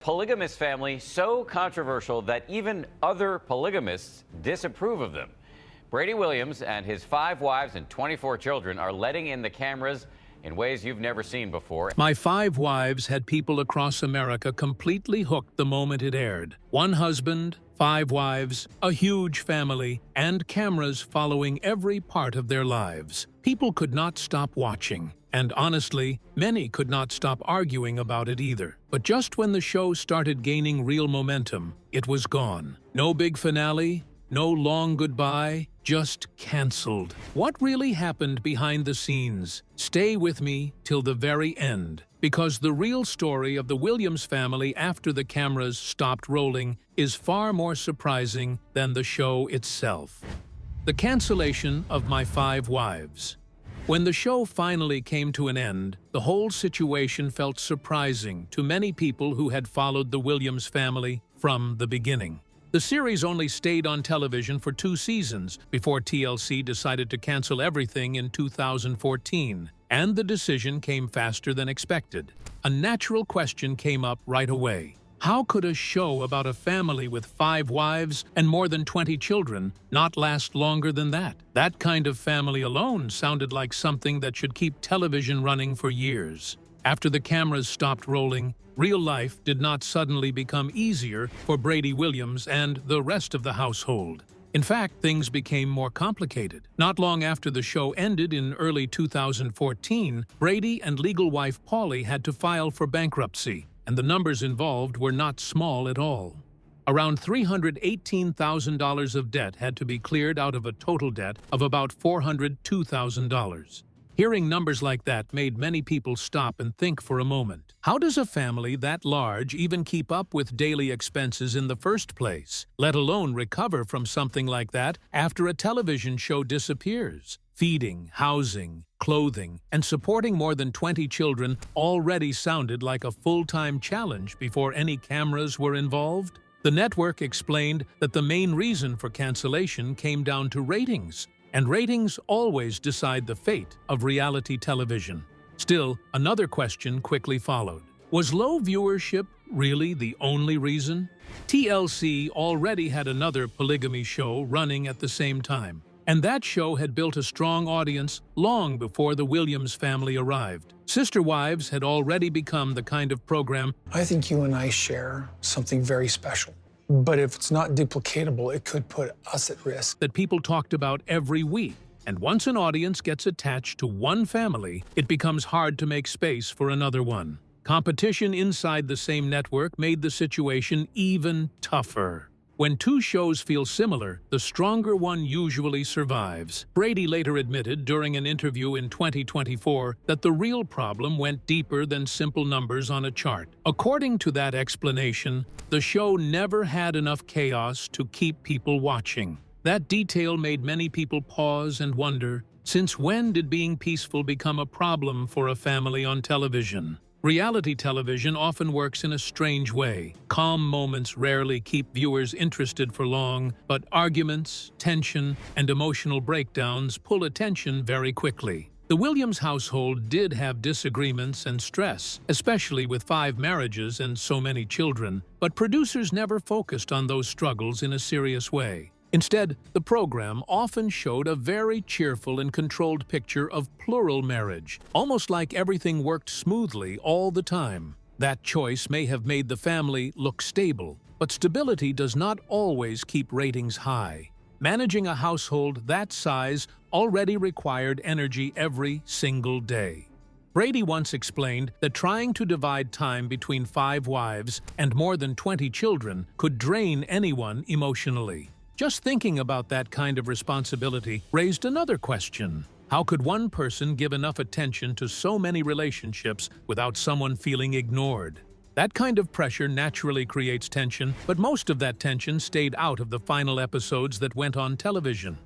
Polygamous family so controversial that even other polygamists disapprove of them. Brady Williams and his 5 wives and 24 children are letting in the cameras in ways you've never seen before. My 5 Wives had people across America completely hooked the moment it aired. 1 husband, 5 wives, a huge family, and cameras following every part of their lives. People could not stop watching. And honestly, many could not stop arguing about it either. But just when the show started gaining real momentum, it was gone. No big finale, no long goodbye, just canceled. What really happened behind the scenes? Stay with me till the very end, because the real story of the Williams family after the cameras stopped rolling is far more surprising than the show itself. The cancellation of My 5 Wives. When the show finally came to an end, the whole situation felt surprising to many people who had followed the Williams family from the beginning. The series only stayed on television for 2 seasons before TLC decided to cancel everything in 2014, and the decision came faster than expected. A natural question came up right away. How could a show about a family with 5 wives and more than 20 children not last longer than that? That kind of family alone sounded like something that should keep television running for years. After the cameras stopped rolling, real life did not suddenly become easier for Brady Williams and the rest of the household. In fact, things became more complicated. Not long after the show ended in early 2014, Brady and legal wife Pauley had to file for bankruptcy, and the numbers involved were not small at all. Around $318,000 of debt had to be cleared out of a total debt of about $402,000. Hearing numbers like that made many people stop and think for a moment. How does a family that large even keep up with daily expenses in the first place, let alone recover from something like that after a television show disappears? Feeding, housing, clothing, and supporting more than 20 children already sounded like a full-time challenge before any cameras were involved. The network explained that the main reason for cancellation came down to ratings, and ratings always decide the fate of reality television. Still, another question quickly followed. Was low viewership really the only reason? TLC already had another polygamy show running at the same time, and that show had built a strong audience long before the Williams family arrived. Sister Wives had already become the kind of program I think you and I share something very special. But if it's not duplicatable, it could put us at risk. that people talked about every week. And once an audience gets attached to one family, it becomes hard to make space for another one. Competition inside the same network made the situation even tougher. When 2 shows feel similar, the stronger one usually survives. Brady later admitted during an interview in 2024 that the real problem went deeper than simple numbers on a chart. According to that explanation, the show never had enough chaos to keep people watching. That detail made many people pause and wonder, since when did being peaceful become a problem for a family on television? Reality television often works in a strange way. Calm moments rarely keep viewers interested for long, but arguments, tension, and emotional breakdowns pull attention very quickly. The Williams household did have disagreements and stress, especially with 5 marriages and so many children, but producers never focused on those struggles in a serious way. Instead, the program often showed a very cheerful and controlled picture of plural marriage, almost like everything worked smoothly all the time. That choice may have made the family look stable, but stability does not always keep ratings high. Managing a household that size already required energy every single day. Brady once explained that trying to divide time between 5 wives and more than 20 children could drain anyone emotionally. Just thinking about that kind of responsibility raised another question. How could one person give enough attention to so many relationships without someone feeling ignored? That kind of pressure naturally creates tension, but most of that tension stayed out of the final episodes that went on television.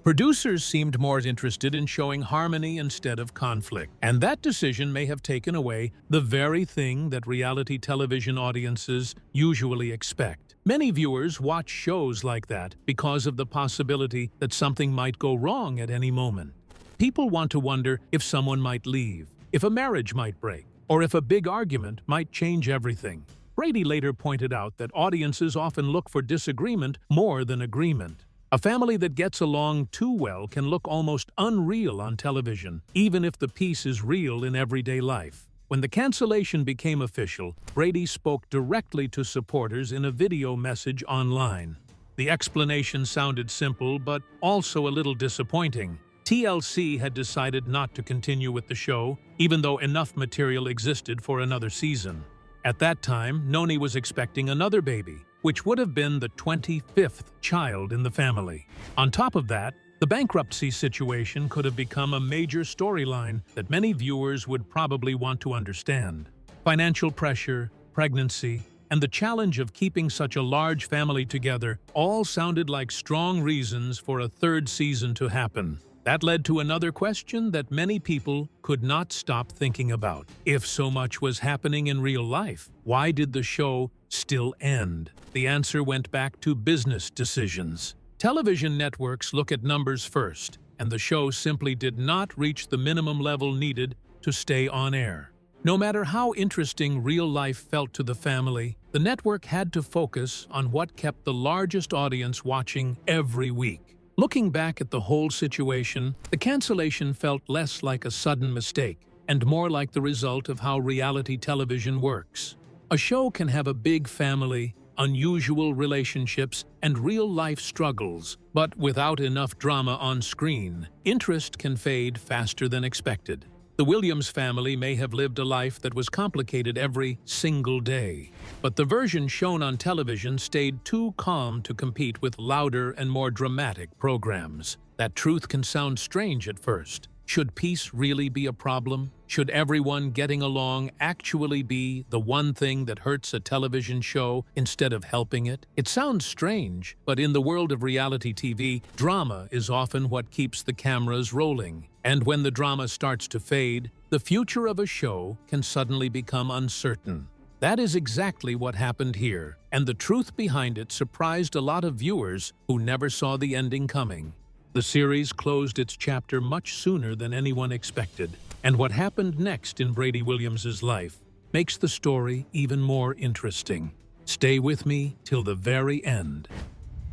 Producers seemed more interested in showing harmony instead of conflict, and that decision may have taken away the very thing that reality television audiences usually expect. Many viewers watch shows like that because of the possibility that something might go wrong at any moment. People want to wonder if someone might leave, if a marriage might break, or if a big argument might change everything. Brady later pointed out that audiences often look for disagreement more than agreement. A family that gets along too well can look almost unreal on television, even if the piece is real in everyday life. When the cancellation became official, Brady spoke directly to supporters in a video message online. The explanation sounded simple, but also a little disappointing. TLC had decided not to continue with the show, even though enough material existed for another season. At that time, Noni was expecting another baby, which would have been the 25th child in the family. On top of that, the bankruptcy situation could have become a major storyline that many viewers would probably want to understand. Financial pressure, pregnancy, and the challenge of keeping such a large family together all sounded like strong reasons for a third season to happen. That led to another question that many people could not stop thinking about. If so much was happening in real life, why did the show still end? The answer went back to business decisions. Television networks look at numbers first, and the show simply did not reach the minimum level needed to stay on air. No matter how interesting real life felt to the family, the network had to focus on what kept the largest audience watching every week. Looking back at the whole situation, the cancellation felt less like a sudden mistake and more like the result of how reality television works. A show can have a big family, unusual relationships, and real-life struggles, but without enough drama on screen, interest can fade faster than expected. The Williams family may have lived a life that was complicated every single day, but the version shown on television stayed too calm to compete with louder and more dramatic programs. That truth can sound strange at first. Should peace really be a problem? Should everyone getting along actually be the one thing that hurts a television show instead of helping it? It sounds strange, but in the world of reality TV, drama is often what keeps the cameras rolling. And when the drama starts to fade, the future of a show can suddenly become uncertain. That is exactly what happened here, and the truth behind it surprised a lot of viewers who never saw the ending coming. The series closed its chapter much sooner than anyone expected, and what happened next in Brady Williams's life makes the story even more interesting. Stay with me till the very end.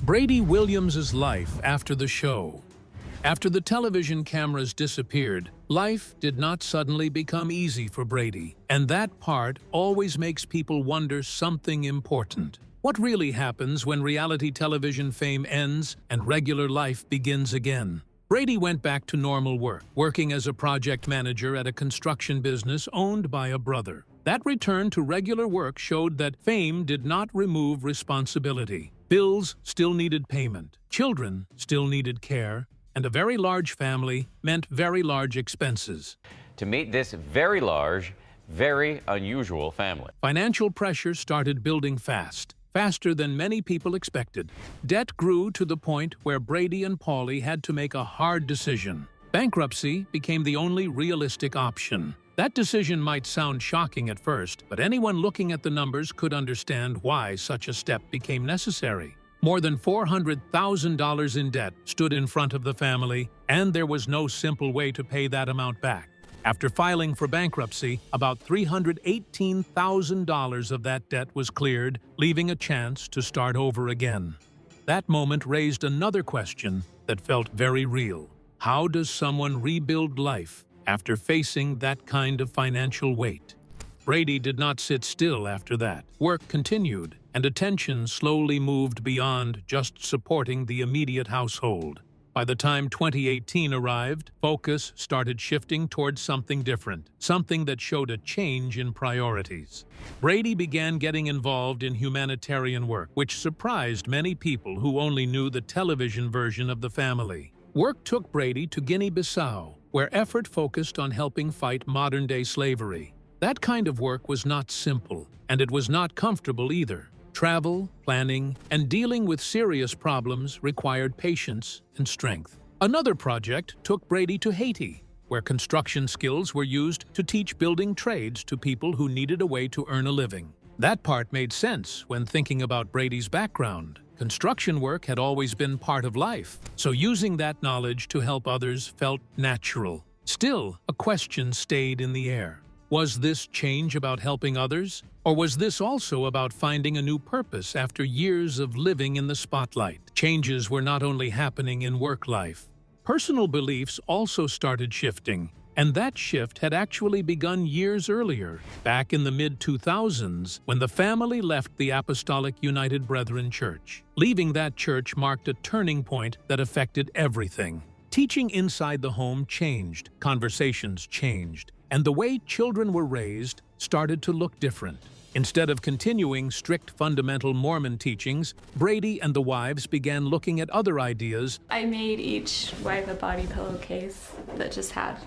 Brady Williams's life after the show. After the television cameras disappeared, life did not suddenly become easy for Brady, and that part always makes people wonder something important. What really happens when reality television fame ends and regular life begins again? Brady went back to normal work, working as a project manager at a construction business owned by a brother. That return to regular work showed that fame did not remove responsibility. Bills still needed payment, children still needed care, and a very large family meant very large expenses. To meet this very large, very unusual family. Financial pressure started building fast. Faster than many people expected. Debt grew to the point where Brady and Paulie had to make a hard decision. Bankruptcy became the only realistic option. That decision might sound shocking at first, but anyone looking at the numbers could understand why such a step became necessary. More than $400,000 in debt stood in front of the family, and there was no simple way to pay that amount back. After filing for bankruptcy, about $318,000 of that debt was cleared, leaving a chance to start over again. That moment raised another question that felt very real. How does someone rebuild life after facing that kind of financial weight? Brady did not sit still after that. Work continued, and attention slowly moved beyond just supporting the immediate household. By the time 2018 arrived, focus started shifting towards something different, something that showed a change in priorities. Brady began getting involved in humanitarian work, which surprised many people who only knew the television version of the family. Work took Brady to Guinea-Bissau, where effort focused on helping fight modern-day slavery. That kind of work was not simple, and it was not comfortable either. Travel, planning, and dealing with serious problems required patience and strength. Another project took Brady to Haiti, where construction skills were used to teach building trades to people who needed a way to earn a living. That part made sense when thinking about Brady's background. Construction work had always been part of life, so using that knowledge to help others felt natural. Still, a question stayed in the air. Was this change about helping others, Or was this also about finding a new purpose after years of living in the spotlight? Changes were not only happening in work life. Personal beliefs also started shifting, and that shift had actually begun years earlier, back in the mid-2000s, when the family left the Apostolic United Brethren Church. Leaving that church marked a turning point that affected everything. Teaching inside the home changed, conversations changed, and the way children were raised started to look different. Instead of continuing strict fundamental Mormon teachings, Brady and the wives began looking at other ideas. I made each wife a body pillowcase that just had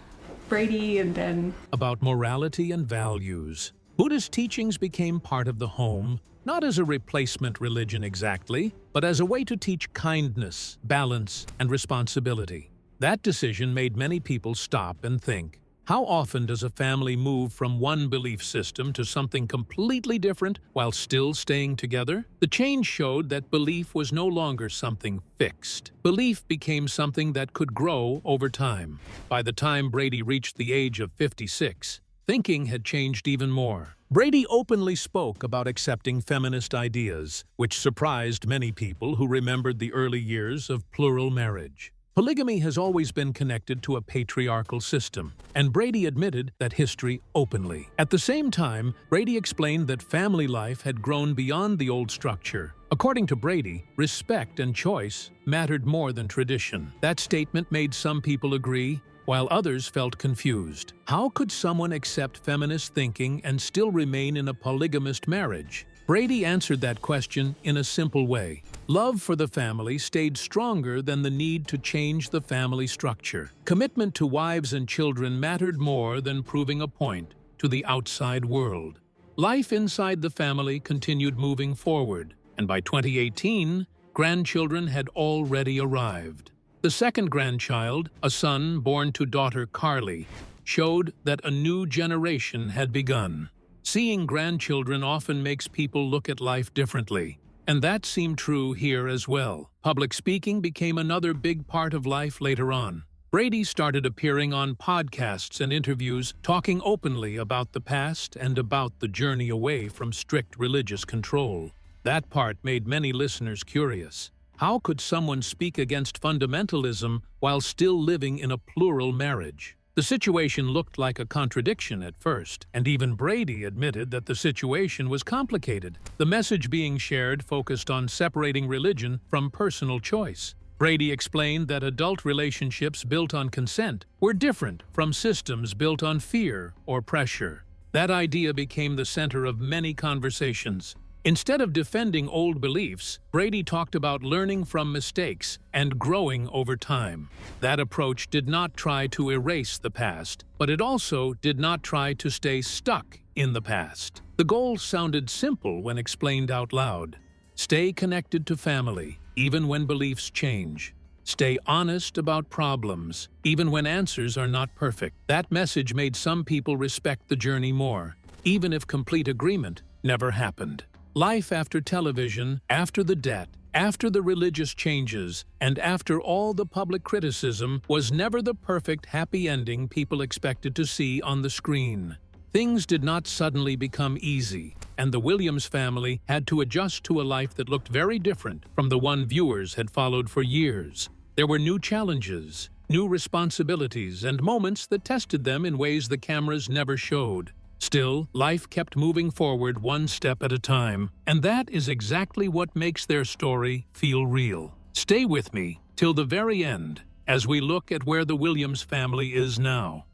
Brady and then About morality and values. Buddhist teachings became part of the home, not as a replacement religion exactly, but as a way to teach kindness, balance, and responsibility. That decision made many people stop and think. How often does a family move from one belief system to something completely different while still staying together? The change showed that belief was no longer something fixed. Belief became something that could grow over time. By the time Brady reached the age of 56, thinking had changed even more. Brady openly spoke about accepting feminist ideas, which surprised many people who remembered the early years of plural marriage. Polygamy has always been connected to a patriarchal system, and Brady admitted that history openly. At the same time, Brady explained that family life had grown beyond the old structure. According to Brady, respect and choice mattered more than tradition. That statement made some people agree, while others felt confused. How could someone accept feminist thinking and still remain in a polygamist marriage? Brady answered that question in a simple way. Love for the family stayed stronger than the need to change the family structure. Commitment to wives and children mattered more than proving a point to the outside world. Life inside the family continued moving forward, and by 2018, grandchildren had already arrived. The second grandchild, a son born to daughter Carly, showed that a new generation had begun. Seeing grandchildren often makes people look at life differently, and that seemed true here as well. Public speaking became another big part of life later on. Brady started appearing on podcasts and interviews, talking openly about the past and about the journey away from strict religious control. That part made many listeners curious. How could someone speak against fundamentalism while still living in a plural marriage? The situation looked like a contradiction at first, and even Brady admitted that the situation was complicated. The message being shared focused on separating religion from personal choice. Brady explained that adult relationships built on consent were different from systems built on fear or pressure. That idea became the center of many conversations. Instead of defending old beliefs, Brady talked about learning from mistakes and growing over time. That approach did not try to erase the past, but it also did not try to stay stuck in the past. The goal sounded simple when explained out loud. Stay connected to family, even when beliefs change. Stay honest about problems, even when answers are not perfect. That message made some people respect the journey more, even if complete agreement never happened. Life after television, after the debt, after the religious changes, and after all the public criticism was never the perfect happy ending people expected to see on the screen. Things did not suddenly become easy, and the Williams family had to adjust to a life that looked very different from the one viewers had followed for years. There were new challenges, new responsibilities, and moments that tested them in ways the cameras never showed. Still, life kept moving forward one step at a time, and that is exactly what makes their story feel real. Stay with me till the very end as we look at where the Williams family is now.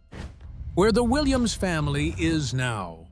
Where the Williams family is now.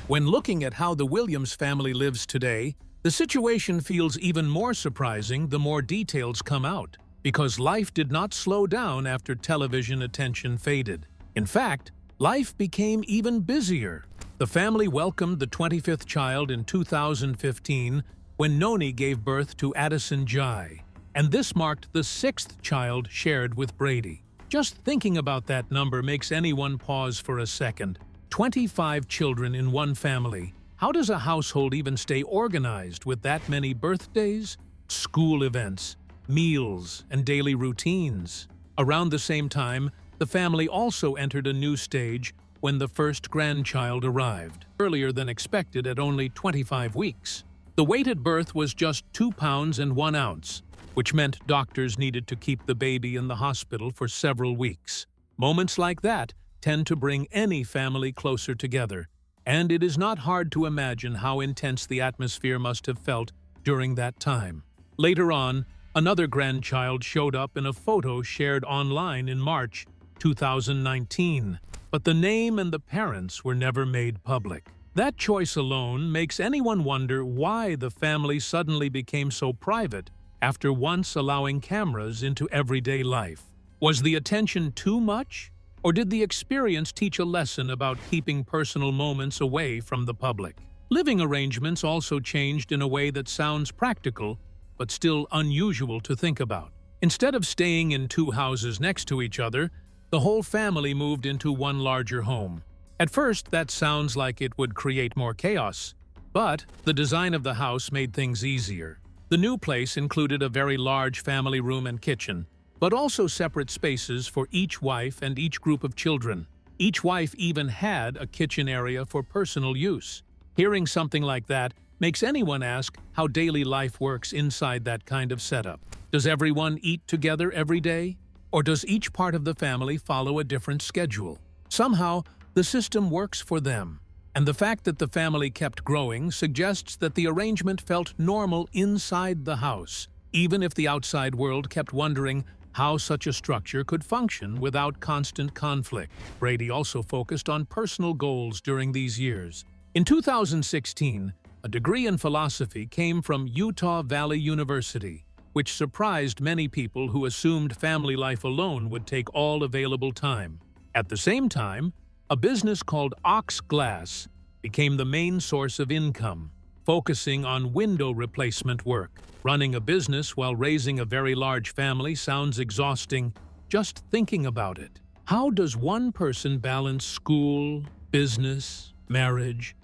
When looking at how the Williams family lives today, the situation feels even more surprising the more details come out, because life did not slow down after television attention faded. In fact, life became even busier. The family welcomed the 25th child in 2015 when Noni gave birth to Addison Jai, and this marked the 6th child shared with Brady. Just thinking about that number makes anyone pause for a second. 25 children in one family. How does a household even stay organized with that many birthdays, school events, meals, and daily routines? Around the same time, the family also entered a new stage when the first grandchild arrived, earlier than expected at only 25 weeks. The weight at birth was just 2 pounds and 1 ounce, which meant doctors needed to keep the baby in the hospital for several weeks. Moments like that tend to bring any family closer together, and it is not hard to imagine how intense the atmosphere must have felt during that time. Later on, another grandchild showed up in a photo shared online in March 2019, but the name and the parents were never made public. That choice alone makes anyone wonder why the family suddenly became so private after once allowing cameras into everyday life. Was the attention too much? Or did the experience teach a lesson about keeping personal moments away from the public? Living arrangements also changed in a way that sounds practical, but still unusual to think about. Instead of staying in 2 houses next to each other, the whole family moved into one larger home. At first, that sounds like it would create more chaos, but the design of the house made things easier. The new place included a very large family room and kitchen, but also separate spaces for each wife and each group of children. Each wife even had a kitchen area for personal use. Hearing something like that makes anyone ask how daily life works inside that kind of setup. Does everyone eat together every day? Or does each part of the family follow a different schedule? Somehow, the system works for them. And the fact that the family kept growing suggests that the arrangement felt normal inside the house, even if the outside world kept wondering how such a structure could function without constant conflict. Brady also focused on personal goals during these years. In 2016, a degree in philosophy came from Utah Valley University, which surprised many people who assumed family life alone would take all available time. At the same time, a business called Ox Glass became the main source of income, focusing on window replacement work. Running a business while raising a very large family sounds exhausting just thinking about it. How does one person balance school, business, marriage,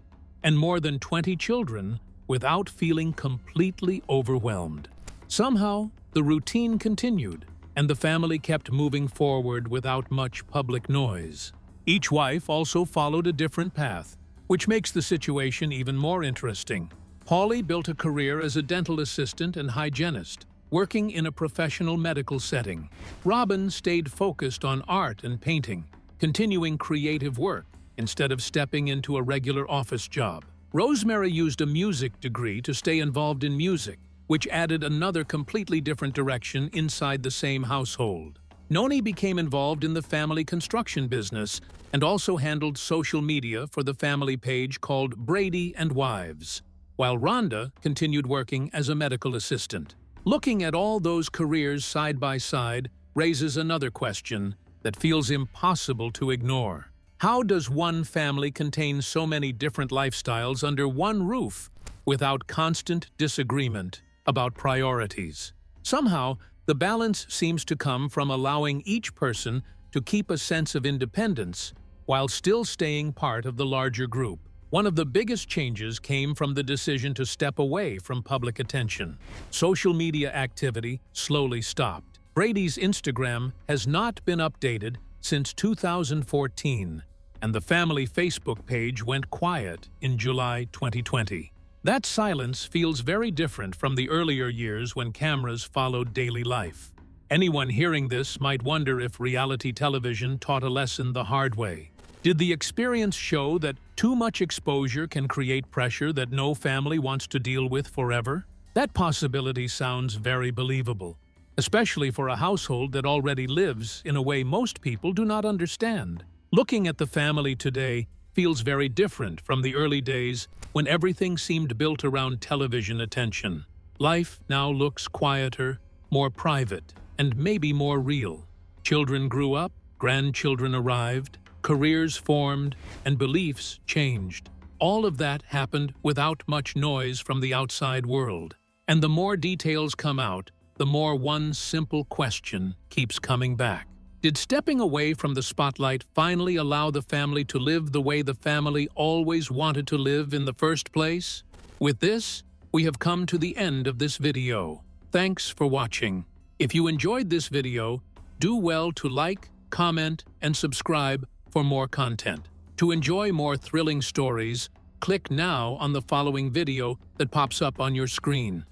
and more than 20 children without feeling completely overwhelmed? Somehow, the routine continued, and the family kept moving forward without much public noise. Each wife also followed a different path, which makes the situation even more interesting. Polly built a career as a dental assistant and hygienist, working in a professional medical setting. Robin stayed focused on art and painting, continuing creative work instead of stepping into a regular office job. Rosemary used a music degree to stay involved in music, which added another completely different direction inside the same household. Noni became involved in the family construction business and also handled social media for the family page called Brady and Wives, while Rhonda continued working as a medical assistant. Looking at all those careers side by side raises another question that feels impossible to ignore. How does one family contain so many different lifestyles under one roof without constant disagreement about priorities? Somehow, the balance seems to come from allowing each person to keep a sense of independence while still staying part of the larger group. One of the biggest changes came from the decision to step away from public attention. Social media activity slowly stopped. Brady's Instagram has not been updated since 2014, and the family Facebook page went quiet in July 2020. That silence feels very different from the earlier years when cameras followed daily life. Anyone hearing this might wonder if reality television taught a lesson the hard way. Did the experience show that too much exposure can create pressure that no family wants to deal with forever? That possibility sounds very believable, especially for a household that already lives in a way most people do not understand. Looking at the family today feels very different from the early days when everything seemed built around television attention. Life now looks quieter, more private, and maybe more real. Children grew up, grandchildren arrived, careers formed, and beliefs changed. All of that happened without much noise from the outside world. And the more details come out, the more one simple question keeps coming back. Did stepping away from the spotlight finally allow the family to live the way the family always wanted to live in the first place? With this, we have come to the end of this video. Thanks for watching. If you enjoyed this video, do well to like, comment, and subscribe for more content. To enjoy more thrilling stories, click now on the following video that pops up on your screen.